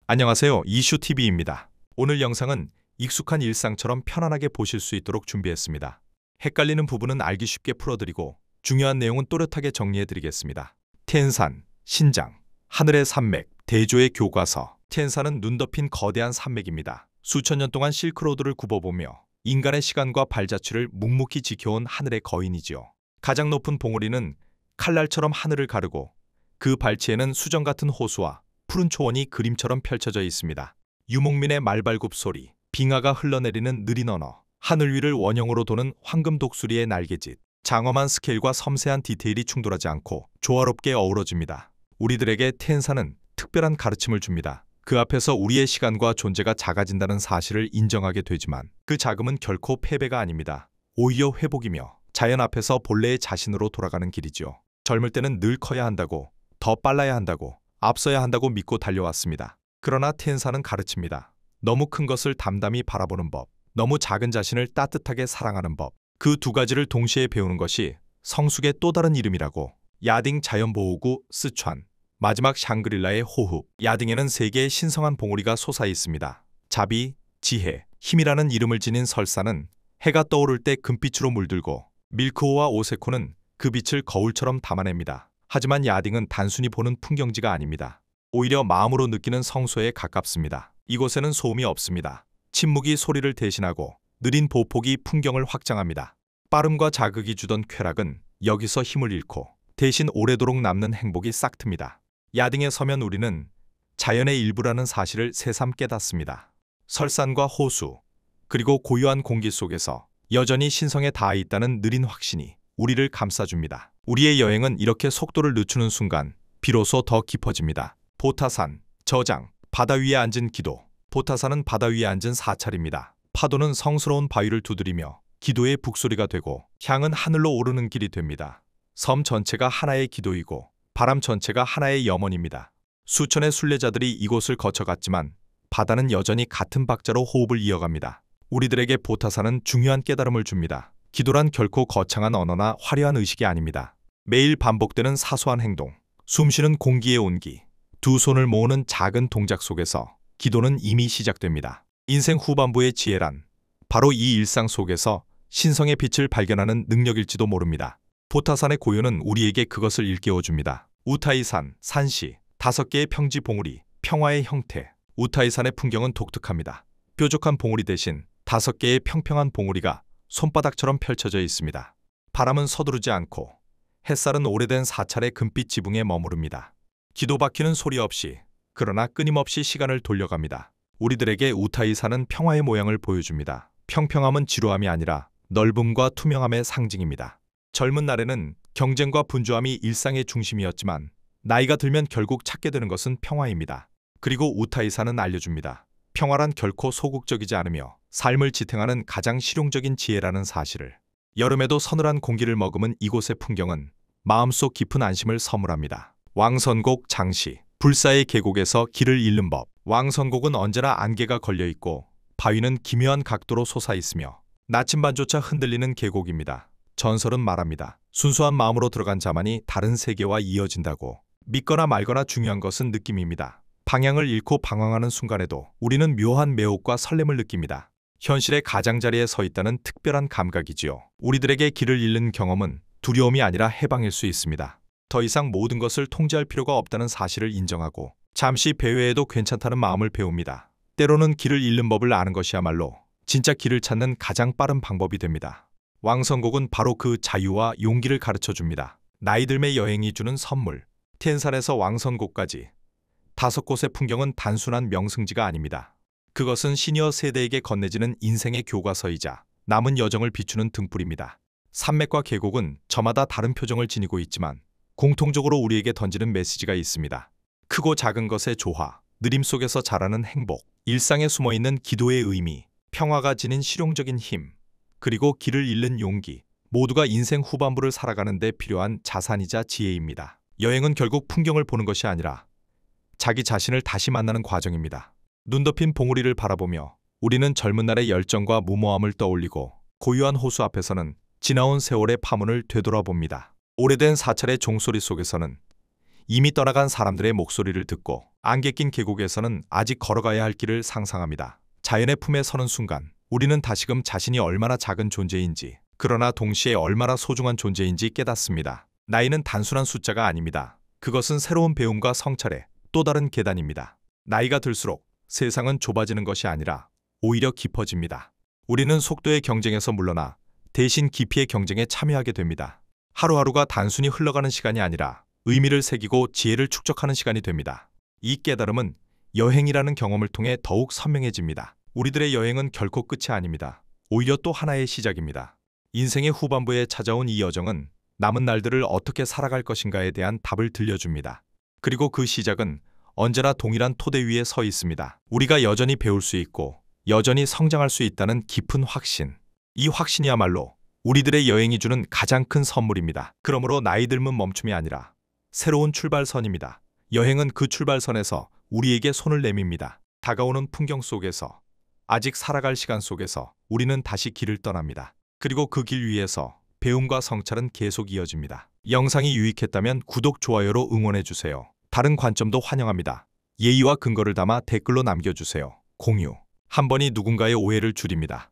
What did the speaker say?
안녕하세요. 이슈TV입니다. 오늘 영상은 익숙한 일상처럼 편안하게 보실 수 있도록 준비했습니다. 헷갈리는 부분은 알기 쉽게 풀어드리고 중요한 내용은 또렷하게 정리해드리겠습니다. 티엔산, 신장, 하늘의 산맥, 대조의 교과서. 티엔산은 눈 덮인 거대한 산맥입니다. 수천 년 동안 실크로드를 굽어보며 인간의 시간과 발자취를 묵묵히 지켜온 하늘의 거인이지요. 가장 높은 봉우리는 칼날처럼 하늘을 가르고 그 발치에는 수정 같은 호수와 푸른 초원이 그림처럼 펼쳐져 있습니다. 유목민의 말발굽 소리, 빙하가 흘러내리는 느린 언어, 하늘 위를 원형으로 도는 황금 독수리의 날개짓, 장엄한 스케일과 섬세한 디테일이 충돌하지 않고 조화롭게 어우러집니다. 우리들에게 티엔산은 특별한 가르침을 줍니다. 그 앞에서 우리의 시간과 존재가 작아진다는 사실을 인정하게 되지만 그 작음은 결코 패배가 아닙니다. 오히려 회복이며 자연 앞에서 본래의 자신으로 돌아가는 길이지요. 젊을 때는 늘 커야 한다고, 더 빨라야 한다고, 앞서야 한다고 믿고 달려왔습니다. 그러나 티엔산은 가르칩니다. 너무 큰 것을 담담히 바라보는 법, 너무 작은 자신을 따뜻하게 사랑하는 법. 그 두 가지를 동시에 배우는 것이 성숙의 또 다른 이름이라고. 야딩 자연보호구 스촨, 마지막 샹그릴라의 호흡. 야딩에는 세 개의 신성한 봉우리가 솟아 있습니다. 자비, 지혜, 힘이라는 이름을 지닌 설사는 해가 떠오를 때 금빛으로 물들고 밀크호와 오세코는 그 빛을 거울처럼 담아냅니다. 하지만 야딩은 단순히 보는 풍경지가 아닙니다. 오히려 마음으로 느끼는 성소에 가깝습니다. 이곳에는 소음이 없습니다. 침묵이 소리를 대신하고 느린 보폭이 풍경을 확장합니다. 빠름과 자극이 주던 쾌락은 여기서 힘을 잃고 대신 오래도록 남는 행복이 싹틉니다. 야딩에 서면 우리는 자연의 일부라는 사실을 새삼 깨닫습니다. 설산과 호수, 그리고 고요한 공기 속에서 여전히 신성에 닿아 있다는 느린 확신이 우리를 감싸줍니다. 우리의 여행은 이렇게 속도를 늦추는 순간 비로소 더 깊어집니다. 보타산, 저장, 바다 위에 앉은 기도. 보타산은 바다 위에 앉은 사찰입니다. 파도는 성스러운 바위를 두드리며 기도의 북소리가 되고 향은 하늘로 오르는 길이 됩니다. 섬 전체가 하나의 기도이고 바람 전체가 하나의 염원입니다. 수천의 순례자들이 이곳을 거쳐갔지만 바다는 여전히 같은 박자로 호흡을 이어갑니다. 우리들에게 보타산은 중요한 깨달음을 줍니다. 기도란 결코 거창한 언어나 화려한 의식이 아닙니다. 매일 반복되는 사소한 행동, 숨쉬는 공기의 온기, 두 손을 모으는 작은 동작 속에서 기도는 이미 시작됩니다. 인생 후반부의 지혜란 바로 이 일상 속에서 신성의 빛을 발견하는 능력일지도 모릅니다. 보타산의 고요는 우리에게 그것을 일깨워줍니다. 우타이산, 산시, 5개의 평지 봉우리, 평화의 형태. 우타이산의 풍경은 독특합니다. 뾰족한 봉우리 대신 5개의 평평한 봉우리가 손바닥처럼 펼쳐져 있습니다. 바람은 서두르지 않고 햇살은 오래된 사찰의 금빛 지붕에 머무릅니다. 기도박히는 소리 없이, 그러나 끊임없이 시간을 돌려갑니다. 우리들에게 우타이산은 평화의 모양을 보여줍니다. 평평함은 지루함이 아니라 넓음과 투명함의 상징입니다. 젊은 날에는 경쟁과 분주함이 일상의 중심이었지만 나이가 들면 결국 찾게 되는 것은 평화입니다. 그리고 우타이산은 알려줍니다. 평화란 결코 소극적이지 않으며 삶을 지탱하는 가장 실용적인 지혜라는 사실을. 여름에도 서늘한 공기를 머금은 이곳의 풍경은 마음속 깊은 안심을 선물합니다. 왕선곡 장시, 불사의 계곡에서 길을 잃는 법. 왕선곡은 언제나 안개가 걸려있고 바위는 기묘한 각도로 솟아있으며 나침반조차 흔들리는 계곡입니다. 전설은 말합니다. 순수한 마음으로 들어간 자만이 다른 세계와 이어진다고. 믿거나 말거나 중요한 것은 느낌입니다. 방향을 잃고 방황하는 순간에도 우리는 묘한 매혹과 설렘을 느낍니다. 현실의 가장자리에 서 있다는 특별한 감각이지요. 우리들에게 길을 잃는 경험은 두려움이 아니라 해방일 수 있습니다. 더 이상 모든 것을 통제할 필요가 없다는 사실을 인정하고 잠시 배회해도 괜찮다는 마음을 배웁니다. 때로는 길을 잃는 법을 아는 것이야말로 진짜 길을 찾는 가장 빠른 방법이 됩니다. 왕선곡은 바로 그 자유와 용기를 가르쳐줍니다. 나이 들매 여행이 주는 선물. 티엔산에서 왕선곡까지 5곳의 풍경은 단순한 명승지가 아닙니다. 그것은 시니어 세대에게 건네지는 인생의 교과서이자 남은 여정을 비추는 등불입니다. 산맥과 계곡은 저마다 다른 표정을 지니고 있지만 공통적으로 우리에게 던지는 메시지가 있습니다. 크고 작은 것의 조화, 느림 속에서 자라는 행복, 일상에 숨어있는 기도의 의미, 평화가 지닌 실용적인 힘, 그리고 길을 잃는 용기, 모두가 인생 후반부를 살아가는 데 필요한 자산이자 지혜입니다. 여행은 결국 풍경을 보는 것이 아니라 자기 자신을 다시 만나는 과정입니다. 눈 덮인 봉우리를 바라보며 우리는 젊은 날의 열정과 무모함을 떠올리고 고요한 호수 앞에서는 지나온 세월의 파문을 되돌아봅니다. 오래된 사찰의 종소리 속에서는 이미 떠나간 사람들의 목소리를 듣고 안개 낀 계곡에서는 아직 걸어가야 할 길을 상상합니다. 자연의 품에 서는 순간 우리는 다시금 자신이 얼마나 작은 존재인지, 그러나 동시에 얼마나 소중한 존재인지 깨닫습니다. 나이는 단순한 숫자가 아닙니다. 그것은 새로운 배움과 성찰의 또 다른 계단입니다. 나이가 들수록 세상은 좁아지는 것이 아니라 오히려 깊어집니다. 우리는 속도의 경쟁에서 물러나 대신 깊이의 경쟁에 참여하게 됩니다. 하루하루가 단순히 흘러가는 시간이 아니라 의미를 새기고 지혜를 축적하는 시간이 됩니다. 이 깨달음은 여행이라는 경험을 통해 더욱 선명해집니다. 우리들의 여행은 결코 끝이 아닙니다. 오히려 또 하나의 시작입니다. 인생의 후반부에 찾아온 이 여정은 남은 날들을 어떻게 살아갈 것인가에 대한 답을 들려줍니다. 그리고 그 시작은 언제나 동일한 토대 위에 서 있습니다. 우리가 여전히 배울 수 있고 여전히 성장할 수 있다는 깊은 확신. 이 확신이야말로 우리들의 여행이 주는 가장 큰 선물입니다. 그러므로 나이 들면 멈춤이 아니라 새로운 출발선입니다. 여행은 그 출발선에서 우리에게 손을 내밉니다. 다가오는 풍경 속에서, 아직 살아갈 시간 속에서 우리는 다시 길을 떠납니다. 그리고 그 길 위에서 배움과 성찰은 계속 이어집니다. 영상이 유익했다면 구독, 좋아요로 응원해주세요. 다른 관점도 환영합니다. 예의와 근거를 담아 댓글로 남겨주세요. 공유. 한 번이 누군가의 오해를 줄입니다.